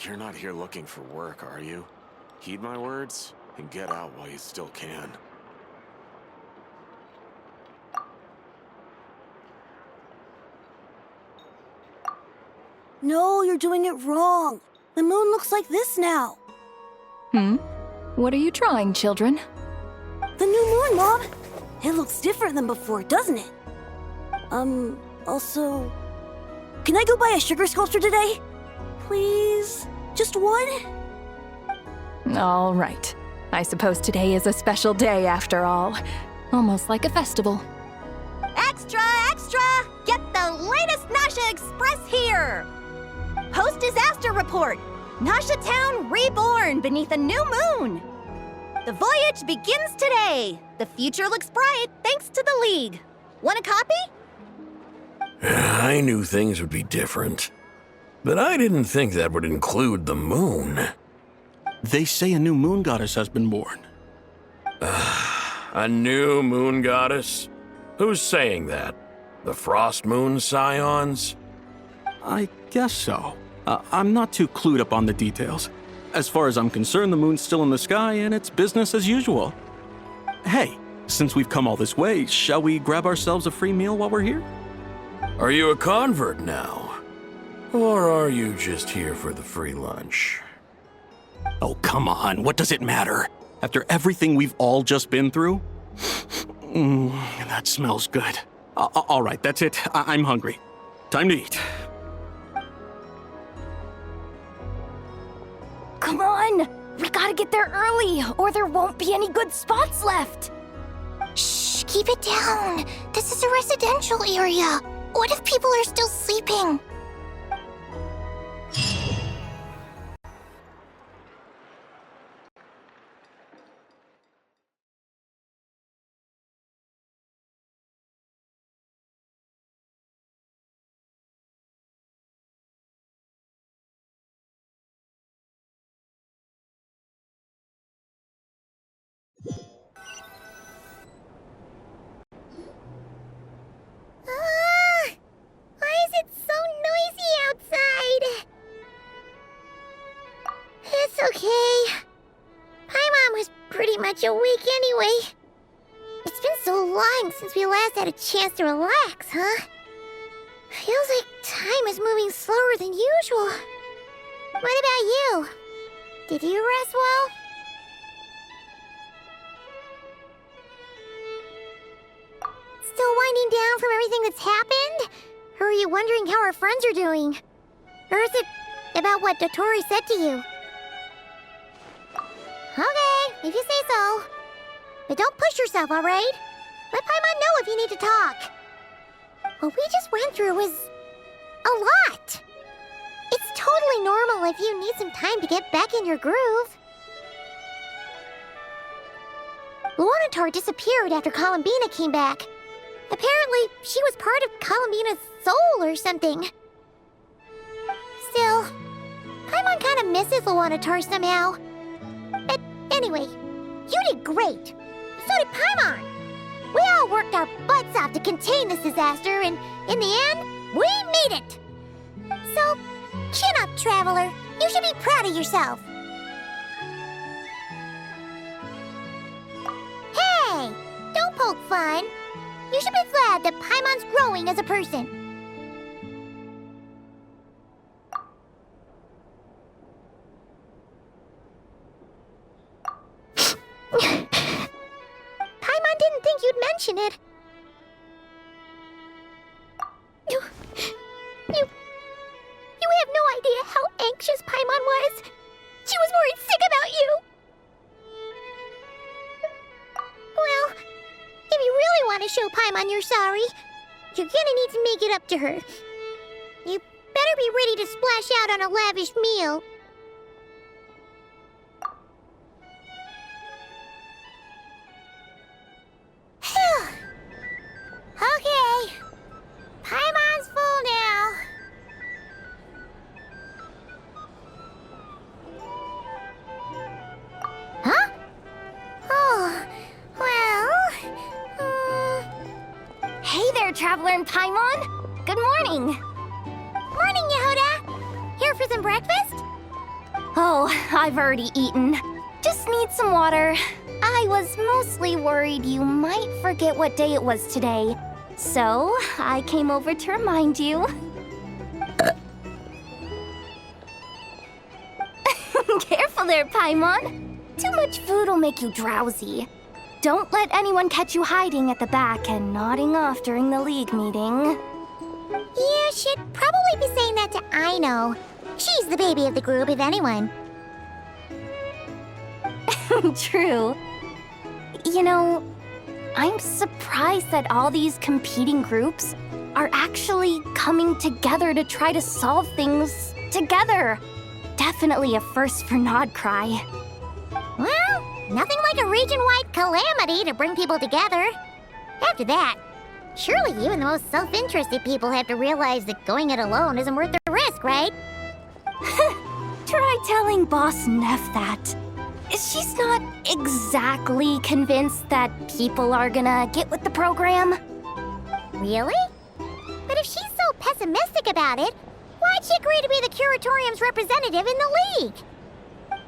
You're not here looking for work, are you? Heed my words and get out while you still can. No, you're doing it wrong. The moon looks like this now. What are you trying, children? The new moon, Mom. It looks different than before, doesn't it? Also... Can I go buy a sugar sculpture today? Please? Just one? All right. I suppose today is a special day after all. Almost like a festival. Extra, extra! Get the latest Nasha Express here! Post-disaster report! Nasha Town reborn beneath a new moon! The voyage begins today! The future looks bright thanks to the League. Want a copy? I knew things would be different, but I didn't think that would include the moon. They say a new moon goddess has been born. A new moon goddess? Who's saying that? The Frost Moon Scions? I guess so. I'm not too clued up on the details. As far as I'm concerned, the moon's still in the sky and it's business as usual. Hey, since we've come all this way, shall we grab ourselves a free meal while we're here? Are you a convert now? Or are you just here for the free lunch? Oh, come on. What does it matter? After everything we've all just been through? That smells good. All right, that's it. I'm hungry. Time to eat. Come on! We gotta get there early, or there won't be any good spots left! Shh, keep it down. This is a residential area. What if people are still sleeping? Why is it so noisy outside? It's okay. Paimon was pretty much awake anyway. It's been so long since we last had a chance to relax, huh? Feels like time is moving slower than usual. What about you? Did you rest well? Still winding down from everything that's happened? Or are you wondering how our friends are doing? Or is it about what Dotori said to you? Okay, if you say so. But don't push yourself, alright? Let Paimon know if you need to talk. What we just went through was a lot. It's totally normal if you need some time to get back in your groove. Luanatar disappeared after Columbina came back. Apparently, she was part of Columbina's soul or something. Still, Paimon kind of misses Luanatar somehow. But anyway, you did great. So did Paimon. We all worked our butts off to contain this disaster, and in the end, we made it. So, chin up, Traveler. You should be proud of yourself. Hey, don't poke fun. You should be glad that Paimon's growing as a person. Paimon didn't think you'd mention it. You have no idea how anxious Paimon was. She was worried sick about you. Well, if you really want to show Paimon you're sorry, you're gonna need to make it up to her. You better be ready to splash out on a lavish meal. Okay. Paimon's full now. Huh? Oh, well... Hey there, Traveler and Paimon. Good morning. Morning, Yehuda. Here for some breakfast? Oh, I've already eaten. Just need some water. I was mostly worried you might forget what day it was today. So, I came over to remind you. Careful there, Paimon. Too much food will make you drowsy. Don't let anyone catch you hiding at the back and nodding off during the league meeting. You should probably be saying that to Aino. She's the baby of the group, if anyone. True. You know, I'm surprised that all these competing groups are actually coming together to try to solve things together. Definitely a first for Nodcry. Well, nothing like a region-wide calamity to bring people together. After that, surely even the most self-interested people have to realize that going it alone isn't worth the risk, right? Try telling Boss Neff that. She's not exactly convinced that people are gonna get with the program. Really? But if she's so pessimistic about it, why'd she agree to be the Curatorium's representative in the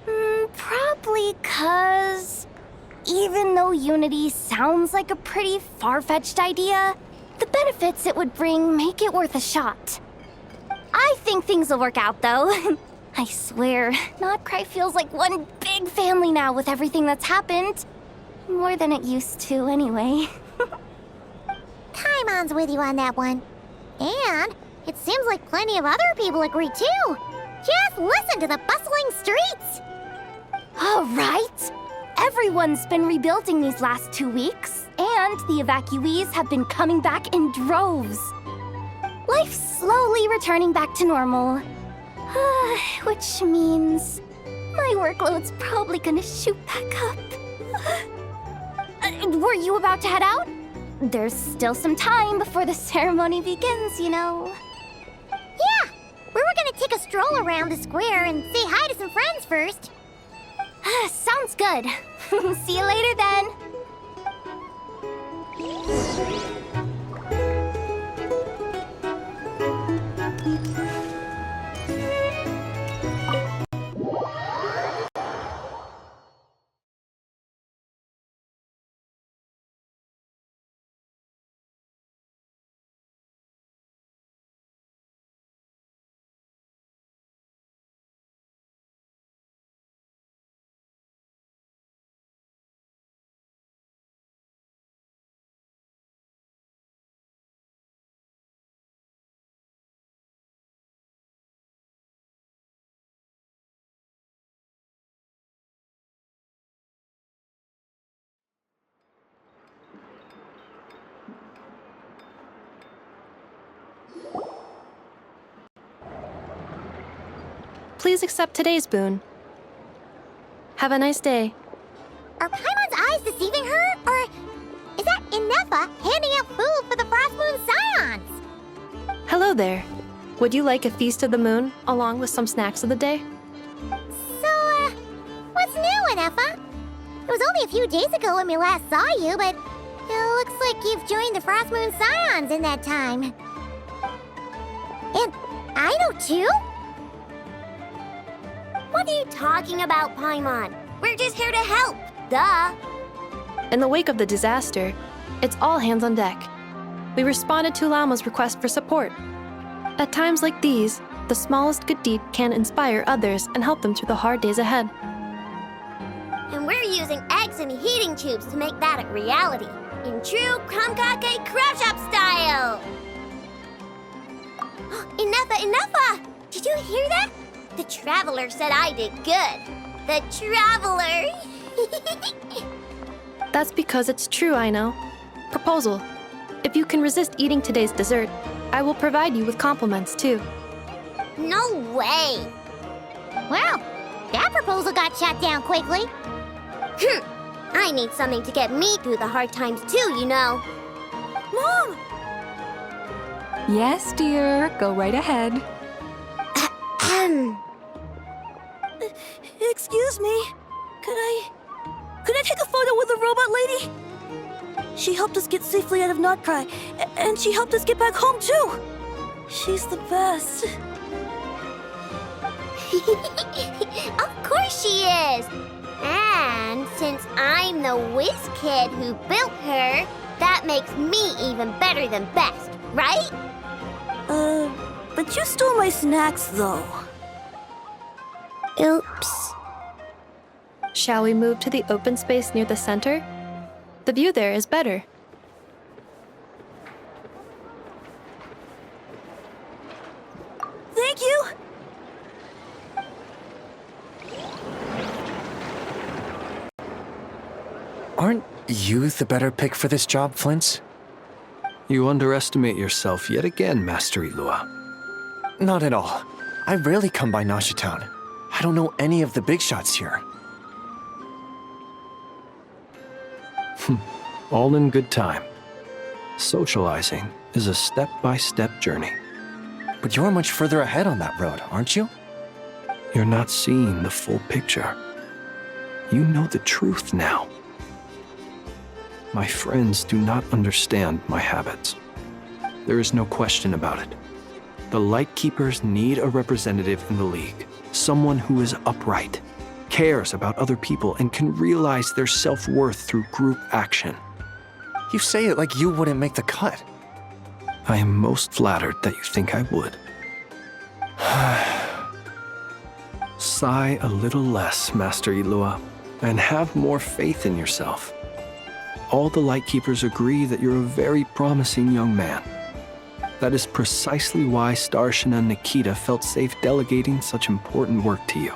league? Probably 'cause even though Unity sounds like a pretty far-fetched idea, the benefits it would bring make it worth a shot. I think things will work out, though. I swear, Nodcry feels like one big family now with everything that's happened. More than it used to, anyway. Paimon's with you on that one. And it seems like plenty of other people agree, too. Just listen to the bustling streets. All right. Everyone's been rebuilding these last 2 weeks, and the evacuees have been coming back in droves. Life's slowly returning back to normal. Which means my workload's probably gonna shoot back up. Were you about to head out? There's still some time before the ceremony begins, you know. Yeah, we were gonna take a stroll around the square and say hi to some friends first. Sounds good. See you later then. Please accept today's boon. Have a nice day. Are Paimon's eyes deceiving her? Or is that Inefa handing out food for the Frost Moon Scions? Hello there. Would you like a feast of the moon along with some snacks of the day? So, what's new, Inefa? It was only a few days ago when we last saw you, but it looks like you've joined the Frost Moon Scions in that time. And I know too? What are you talking about, Paimon? We're just here to help, duh. In the wake of the disaster, it's all hands on deck. We responded to Llama's request for support. At times like these, the smallest good deed can inspire others and help them through the hard days ahead. And we're using eggs and heating tubes to make that a reality, in true Krumkake Crab Shop style! Inefa! Did you hear that? The Traveler said I did good. The Traveler! That's because it's true, I know. Proposal. If you can resist eating today's dessert, I will provide you with compliments, too. No way! Well, that proposal got shut down quickly. I need something to get me through the hard times too, you know. Mom! Yes, dear. Go right ahead. Excuse me. Could I take a photo with the robot lady? She helped us get safely out of Nodcry, and she helped us get back home too. She's the best. Of course she is! And since I'm the whiz kid who built her, that makes me even better than best, right? But you stole my snacks, though. Oops. Shall we move to the open space near the center? The view there is better. Thank you! Aren't you the better pick for this job, Flint's? You underestimate yourself yet again, Master Ilua. Not at all. I rarely come by Nasha Town. I don't know any of the big shots here. All in good time. Socializing is a step-by-step journey. But you're much further ahead on that road, aren't you? You're not seeing the full picture. You know the truth now. My friends do not understand my habits. There is no question about it. The Lightkeepers need a representative in the League. Someone who is upright, cares about other people, and can realize their self-worth through group action. You say it like you wouldn't make the cut. I am most flattered that you think I would. Sigh a little less, Master Ilua, and have more faith in yourself. All the Lightkeepers agree that you're a very promising young man. That is precisely why Starshina Nikita felt safe delegating such important work to you.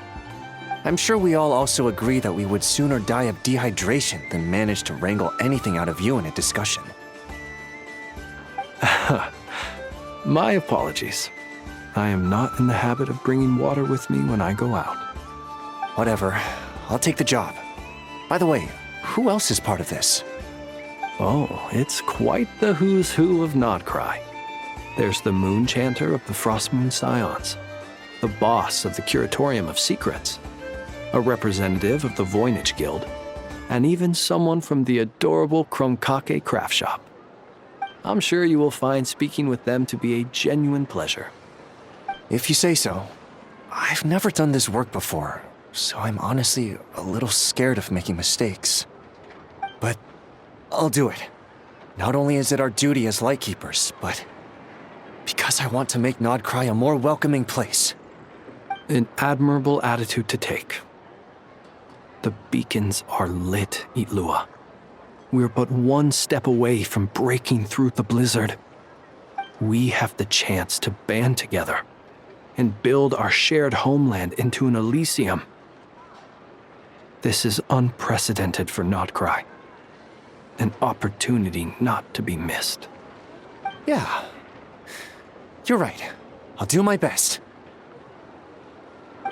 I'm sure we all also agree that we would sooner die of dehydration than manage to wrangle anything out of you in a discussion. My apologies. I am not in the habit of bringing water with me when I go out. Whatever. I'll take the job. By the way, who else is part of this? Oh, it's quite the who's who of Nodcry. There's the Moon Chanter of the Frostmoon Scions, the boss of the Curatorium of Secrets, a representative of the Voynich Guild, and even someone from the adorable Kromkake craft shop. I'm sure you will find speaking with them to be a genuine pleasure. If you say so. I've never done this work before, so I'm honestly a little scared of making mistakes. But I'll do it. Not only is it our duty as Lightkeepers, but because I want to make Nodcry a more welcoming place. An admirable attitude to take. The beacons are lit, Ilua. We're but one step away from breaking through the blizzard. We have the chance to band together and build our shared homeland into an Elysium. This is unprecedented for Nodcry. An opportunity not to be missed. Yeah. You're right. I'll do my best.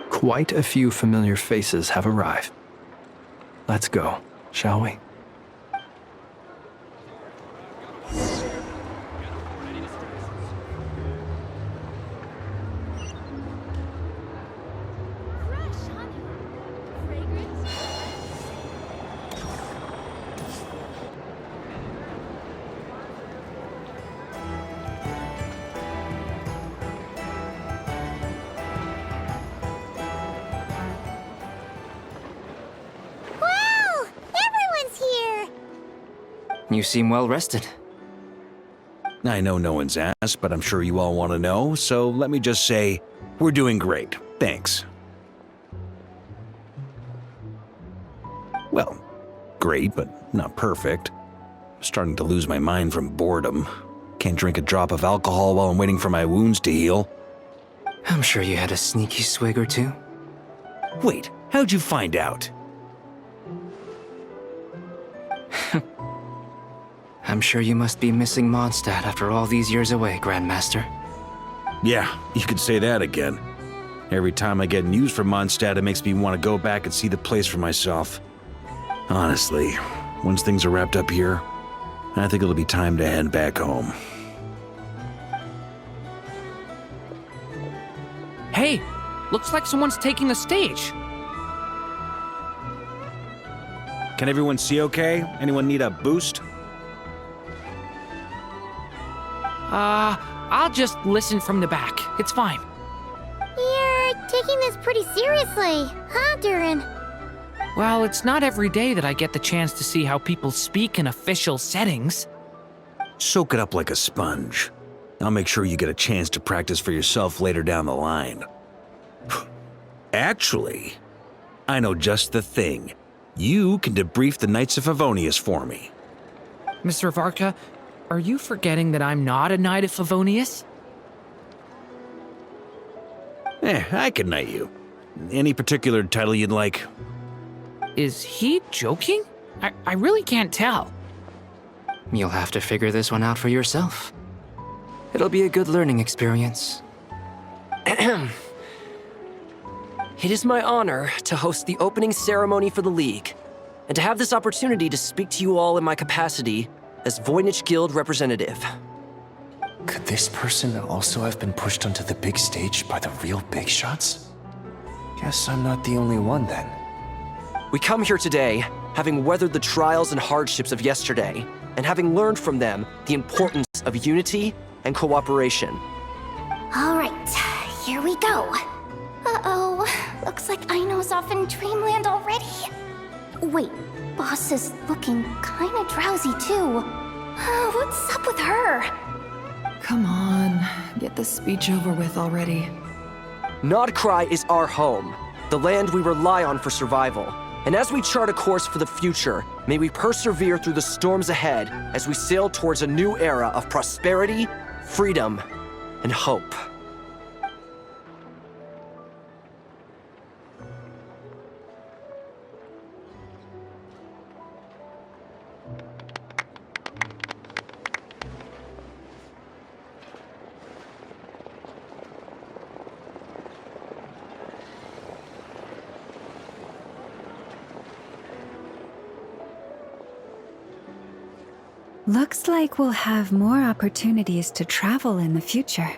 Quite a few familiar faces have arrived. Let's go, shall we? Wow! Everyone's here! You seem well rested. I know no one's asked, but I'm sure you all want to know, so let me just say, we're doing great. Thanks. Well, great, but not perfect. I'm starting to lose my mind from boredom. Can't drink a drop of alcohol while I'm waiting for my wounds to heal. I'm sure you had a sneaky swig or two. Wait, how'd you find out? I'm sure you must be missing Mondstadt after all these years away, Grandmaster. Yeah, you could say that again. Every time I get news from Mondstadt, it makes me want to go back and see the place for myself. Honestly, once things are wrapped up here, I think it'll be time to head back home. Hey, looks like someone's taking the stage. Can everyone see okay? Anyone need a boost? I'll just listen from the back. It's fine. You're taking this pretty seriously, huh, Durin? Well, it's not every day that I get the chance to see how people speak in official settings. Soak it up like a sponge. I'll make sure you get a chance to practice for yourself later down the line. Actually, I know just the thing. You can debrief the Knights of Favonius for me. Mr. Varka, are you forgetting that I'm not a Knight of Favonius? I can knight you. Any particular title you'd like? Is he joking? I really can't tell. You'll have to figure this one out for yourself. It'll be a good learning experience. It is my honor to host the opening ceremony for the League, and to have this opportunity to speak to you all in my capacity as Voynich Guild representative. Could this person also have been pushed onto the big stage by the real big shots? Guess I'm not the only one then. We come here today, having weathered the trials and hardships of yesterday, and having learned from them the importance of unity and cooperation. All right, here we go. Uh-oh, looks like Aino's off in Dreamland already. Wait, Boss is looking kinda drowsy too. What's up with her? Come on, get the speech over with already. Nodcry is our home, the land we rely on for survival. And as we chart a course for the future, may we persevere through the storms ahead as we sail towards a new era of prosperity, freedom, and hope. Looks like we'll have more opportunities to travel in the future.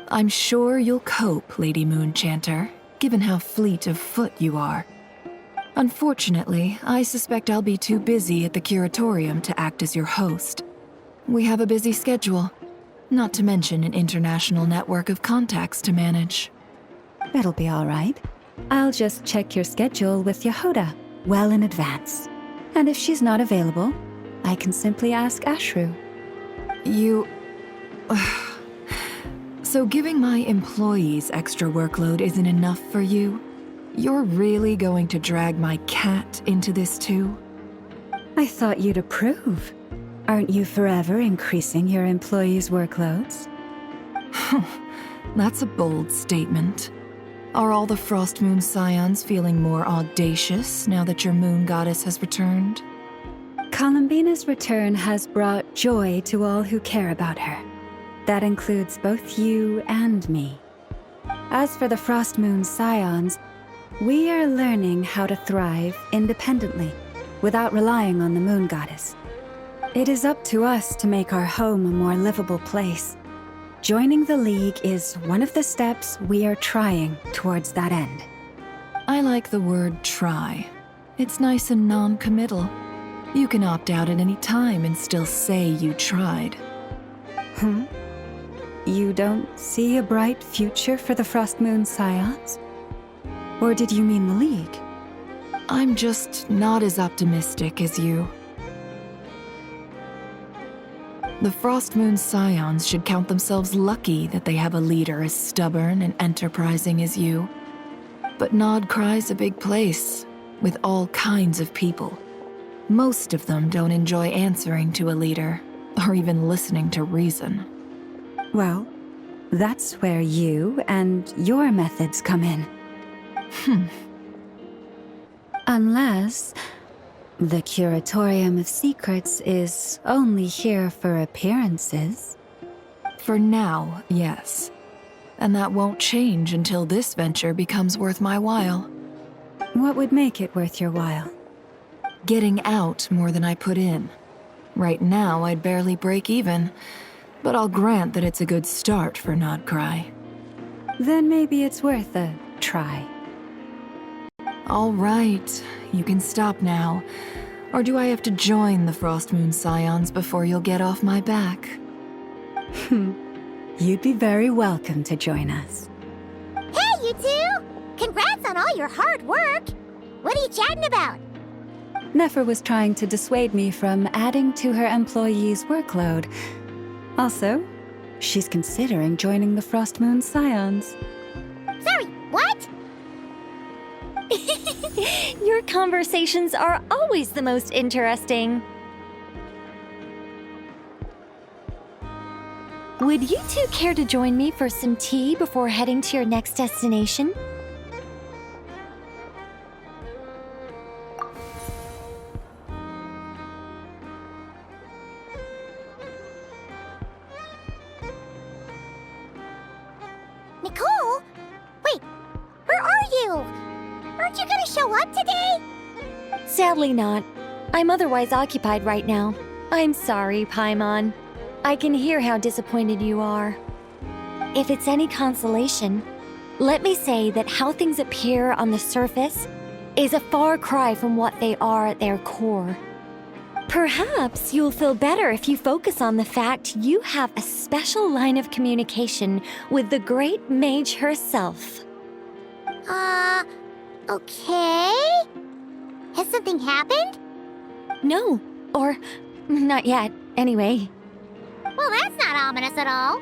I'm sure you'll cope, Lady Moonchanter, given how fleet of foot you are. Unfortunately, I suspect I'll be too busy at the Curatorium to act as your host. We have a busy schedule, not to mention an international network of contacts to manage. It'll be all right. I'll just check your schedule with Yehoda well in advance. And if she's not available, I can simply ask Ashru. You... So giving my employees extra workload isn't enough for you? You're really going to drag my cat into this too? I thought you'd approve. Aren't you forever increasing your employees' workloads? That's a bold statement. Are all the Frost Moon Scions feeling more audacious now that your moon goddess has returned? Columbina's return has brought joy to all who care about her. That includes both you and me. As for the Frost Moon Scions, we are learning how to thrive independently, without relying on the moon goddess. It is up to us to make our home a more livable place. Joining the League is one of the steps we are trying towards that end. I like the word try. It's nice and non-committal. You can opt out at any time and still say you tried. You don't see a bright future for the Frost Moon Scions? Or did you mean the League? I'm just not as optimistic as you. The Frost Moon Scions should count themselves lucky that they have a leader as stubborn and enterprising as you. But Nodcry's a big place, with all kinds of people. Most of them don't enjoy answering to a leader, or even listening to reason. Well, that's where you and your methods come in. Unless the Curatorium of Secrets is only here for appearances. For now, yes. And that won't change until this venture becomes worth my while. What would make it worth your while? Getting out more than I put in. Right now, I'd barely break even, but I'll grant that it's a good start for Nodcry. Then maybe it's worth a try. All right, you can stop now. Or do I have to join the Frost Moon Scions before you'll get off my back? You'd be very welcome to join us. Hey, you two! Congrats on all your hard work! What are you chatting about? Nefer was trying to dissuade me from adding to her employees' workload. Also, she's considering joining the Frost Moon Scions. Sorry, what? Your conversations are always the most interesting. Would you two care to join me for some tea before heading to your next destination? Nicole? Wait, where are you? Aren't you gonna show up today? Sadly not. I'm otherwise occupied right now. I'm sorry, Paimon. I can hear how disappointed you are. If it's any consolation, let me say that how things appear on the surface is a far cry from what they are at their core. Perhaps you'll feel better if you focus on the fact you have a special line of communication with the great mage herself. Okay? Has something happened? No, or not yet, anyway. Well, that's not ominous at all.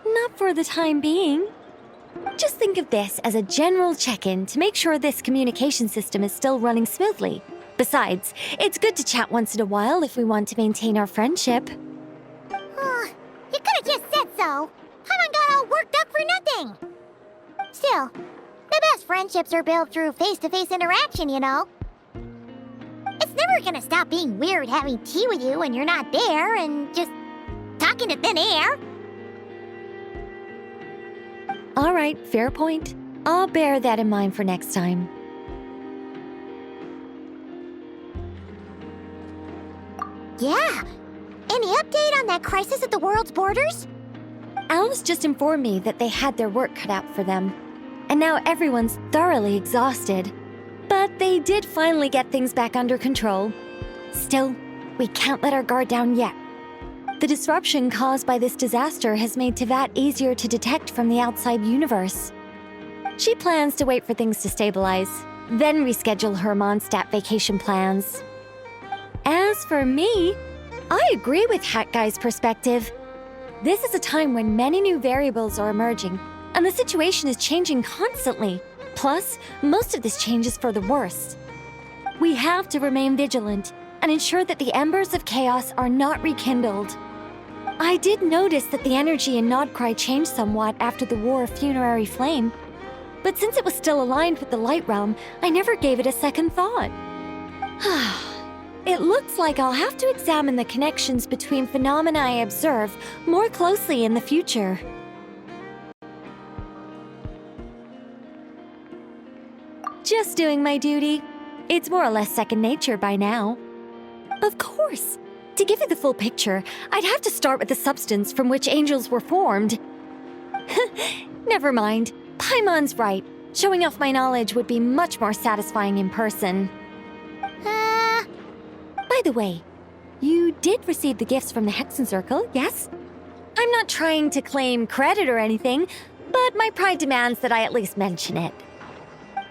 Not for the time being. Just think of this as a general check-in to make sure this communication system is still running smoothly. Besides, it's good to chat once in a while if we want to maintain our friendship. You could have just said so. Paimon got all worked up for nothing. Still, the best friendships are built through face-to-face interaction, you know. It's never gonna stop being weird having tea with you when you're not there and just talking to thin air. All right, fair point. I'll bear that in mind for next time. Yeah. Any update on that crisis at the world's borders? Alice just informed me that they had their work cut out for them. And now everyone's thoroughly exhausted. But they did finally get things back under control. Still, we can't let our guard down yet. The disruption caused by this disaster has made Tevat easier to detect from the outside universe. She plans to wait for things to stabilize, then reschedule her Mondstadt vacation plans. As for me, I agree with Hat Guy's perspective. This is a time when many new variables are emerging, and the situation is changing constantly. Plus, most of this change is for the worse. We have to remain vigilant and ensure that the embers of chaos are not rekindled. I did notice that the energy in Nodcry changed somewhat after the War of Funerary Flame, but since it was still aligned with the Light Realm, I never gave it a second thought. It looks like I'll have to examine the connections between phenomena I observe more closely in the future. Just doing my duty. It's more or less second nature by now. Of course. To give you the full picture, I'd have to start with the substance from which angels were formed. Never mind. Paimon's right. Showing off my knowledge would be much more satisfying in person. By the way, you did receive the gifts from the Hexen Circle, yes? I'm not trying to claim credit or anything, but my pride demands that I at least mention it.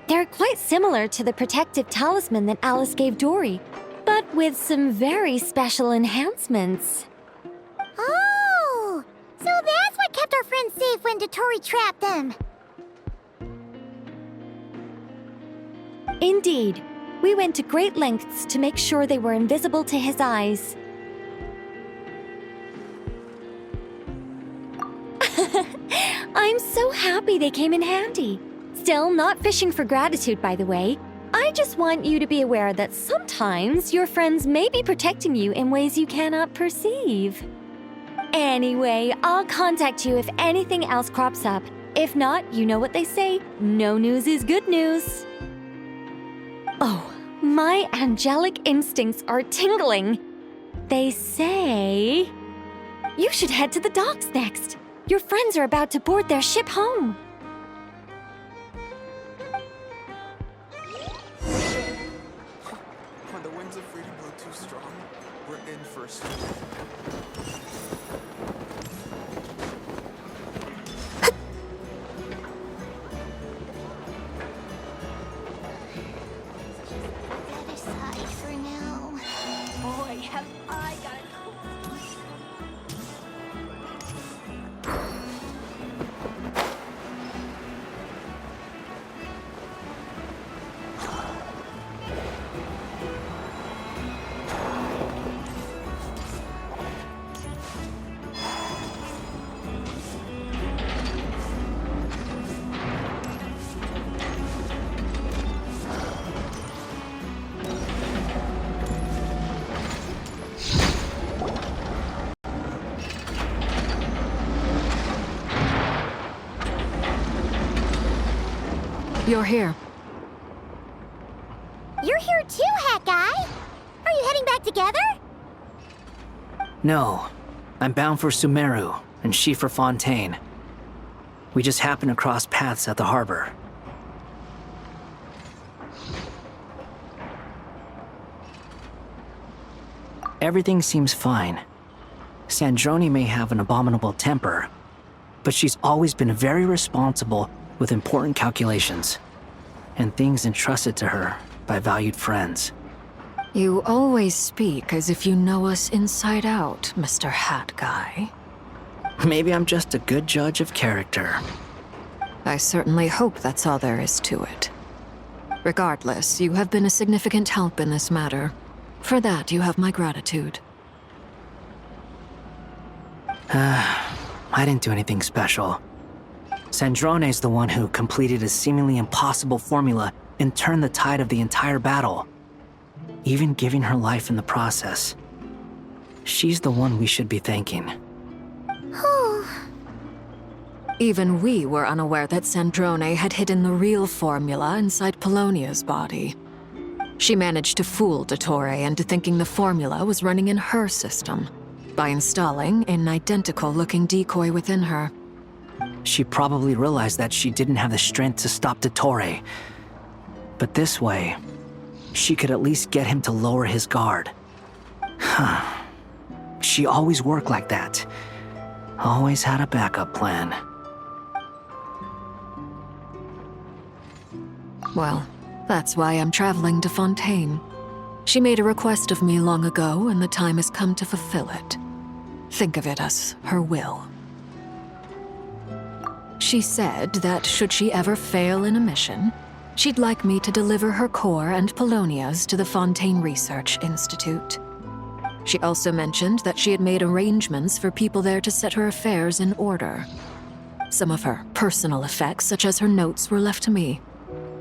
They're quite similar to the protective talisman that Alice gave Dory, but with some very special enhancements. Oh, so that's what kept our friends safe when Dory trapped them. Indeed. We went to great lengths to make sure they were invisible to his eyes. I'm so happy they came in handy. Still, not fishing for gratitude, by the way. I just want you to be aware that sometimes your friends may be protecting you in ways you cannot perceive. Anyway, I'll contact you if anything else crops up. If not, you know what they say, no news is good news. Oh, my angelic instincts are tingling. They say you should head to the docks next. Your friends are about to board their ship home. When the winds of freedom blow too strong, we're in for a storm. You're here. You're here too, Hat Guy! Are you heading back together? No. I'm bound for Sumeru, and she for Fontaine. We just happened to cross paths at the harbor. Everything seems fine. Sandrone may have an abominable temper, but she's always been very responsible with important calculations, and things entrusted to her by valued friends. You always speak as if you know us inside out, Mr. Hat Guy. Maybe I'm just a good judge of character. I certainly hope that's all there is to it. Regardless, you have been a significant help in this matter. For that, you have my gratitude. I didn't do anything special. Sandrone's the one who completed a seemingly impossible formula and turned the tide of the entire battle, even giving her life in the process. She's the one we should be thanking. Even we were unaware that Sandrone had hidden the real formula inside Polonia's body. She managed to fool Dottore into thinking the formula was running in her system by installing an identical-looking decoy within her. She probably realized that she didn't have the strength to stop Dottore. But this way, she could at least get him to lower his guard. She always worked like that. Always had a backup plan. Well, that's why I'm traveling to Fontaine. She made a request of me long ago, and the time has come to fulfill it. Think of it as her will. She said that should she ever fail in a mission, she'd like me to deliver her core and Polonia's to the Fontaine Research Institute. She also mentioned that she had made arrangements for people there to set her affairs in order. Some of her personal effects, such as her notes, were left to me.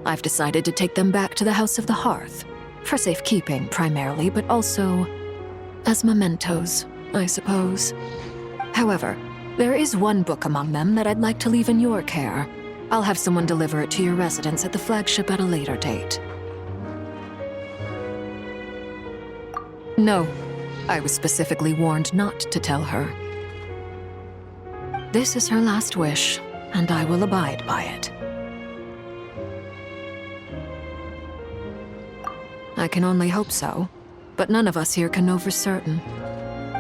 I've decided to take them back to the House of the Hearth, for safekeeping primarily, but also as mementos, I suppose. However, there is one book among them that I'd like to leave in your care. I'll have someone deliver it to your residence at the flagship at a later date. No, I was specifically warned not to tell her. This is her last wish, and I will abide by it. I can only hope so, but none of us here can know for certain.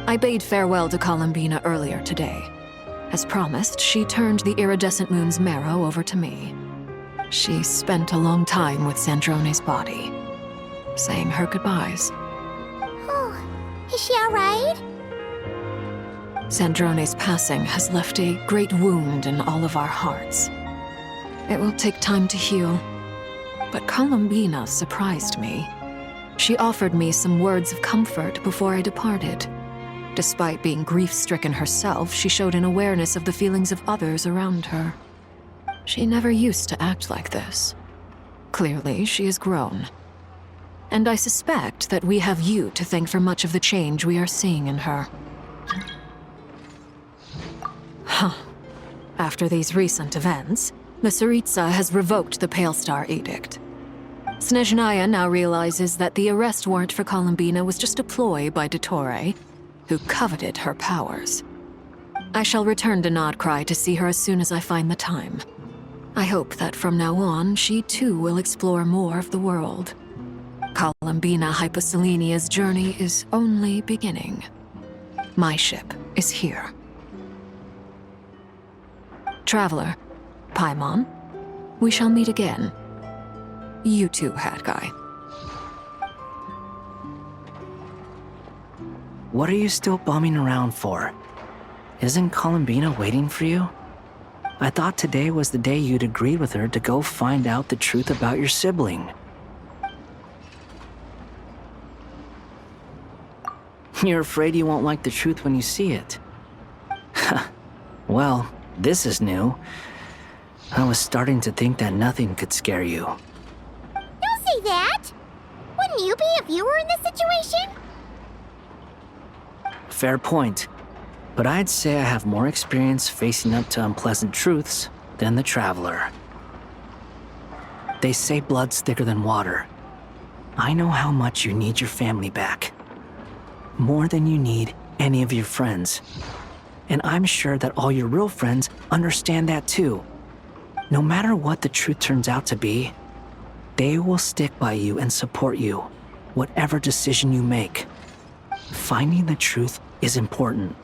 I bade farewell to Columbina earlier today. As promised, she turned the iridescent moon's marrow over to me. She spent a long time with Sandrone's body, saying her goodbyes. Oh, is she alright? Sandrone's passing has left a great wound in all of our hearts. It will take time to heal, but Columbina surprised me. She offered me some words of comfort before I departed. Despite being grief-stricken herself, she showed an awareness of the feelings of others around her. She never used to act like this. Clearly, she has grown. And I suspect that we have you to thank for much of the change we are seeing in her. After these recent events, the Tsaritsa has revoked the Pale Star Edict. Snezhnaya now realizes that the arrest warrant for Columbina was just a ploy by Dottore, who coveted her powers. I shall return to Nodcry to see her as soon as I find the time. I hope that from now on, she too will explore more of the world. Columbina Hyposelenia's journey is only beginning. My ship is here. Traveler, Paimon, we shall meet again. You too, Hat Guy. What are you still bumming around for? Isn't Columbina waiting for you? I thought today was the day you'd agreed with her to go find out the truth about your sibling. You're afraid you won't like the truth when you see it. Well, this is new. I was starting to think that nothing could scare you. Don't say that! Wouldn't you be if you were in this situation? Fair point. But I'd say I have more experience facing up to unpleasant truths than the Traveler. They say blood's thicker than water. I know how much you need your family back. More than you need any of your friends. And I'm sure that all your real friends understand that too. No matter what the truth turns out to be, they will stick by you and support you, whatever decision you make. Finding the truth is important.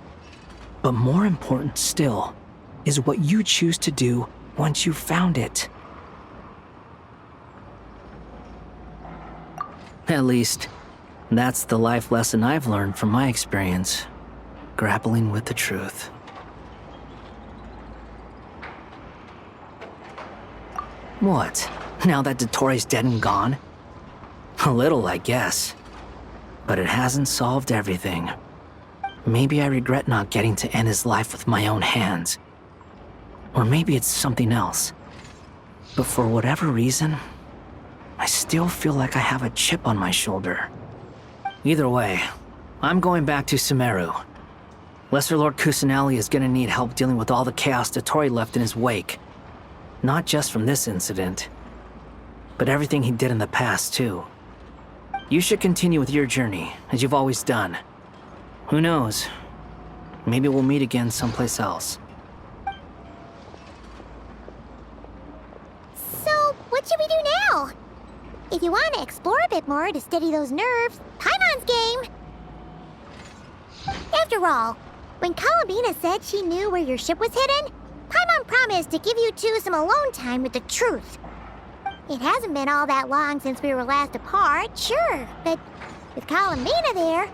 But more important still is what you choose to do once you've found it. At least, that's the life lesson I've learned from my experience, grappling with the truth. What? Now that Dottoro's dead and gone? A little, I guess. But it hasn't solved everything. Maybe I regret not getting to end his life with my own hands. Or maybe it's something else. But for whatever reason, I still feel like I have a chip on my shoulder. Either way, I'm going back to Sumeru. Lesser Lord Kusanali is gonna need help dealing with all the chaos Dottori left in his wake. Not just from this incident, but everything he did in the past, too. You should continue with your journey, as you've always done. Who knows? Maybe we'll meet again someplace else. So, what should we do now? If you want to explore a bit more to steady those nerves, Paimon's game! After all, when Columbina said she knew where your ship was hidden, Paimon promised to give you two some alone time with the truth. It hasn't been all that long since we were last apart, sure, but with Columbina there,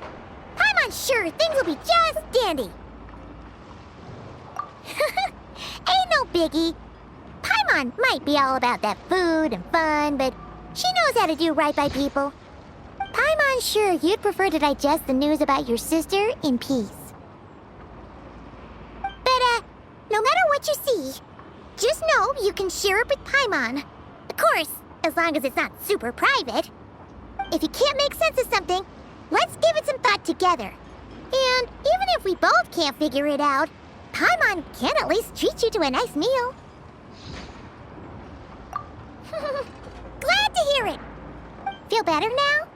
Paimon's sure things will be just dandy. Ain't no biggie. Paimon might be all about that food and fun, but she knows how to do right by people. Paimon's sure you'd prefer to digest the news about your sister in peace. But, no matter what you see, just know you can share it with Paimon. Of course, as long as it's not super private. If you can't make sense of something, let's give it some thought together. And even if we both can't figure it out, Paimon can at least treat you to a nice meal. Glad to hear it. Feel better now?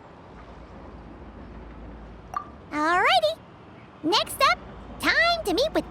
Alrighty. Next up, time to meet with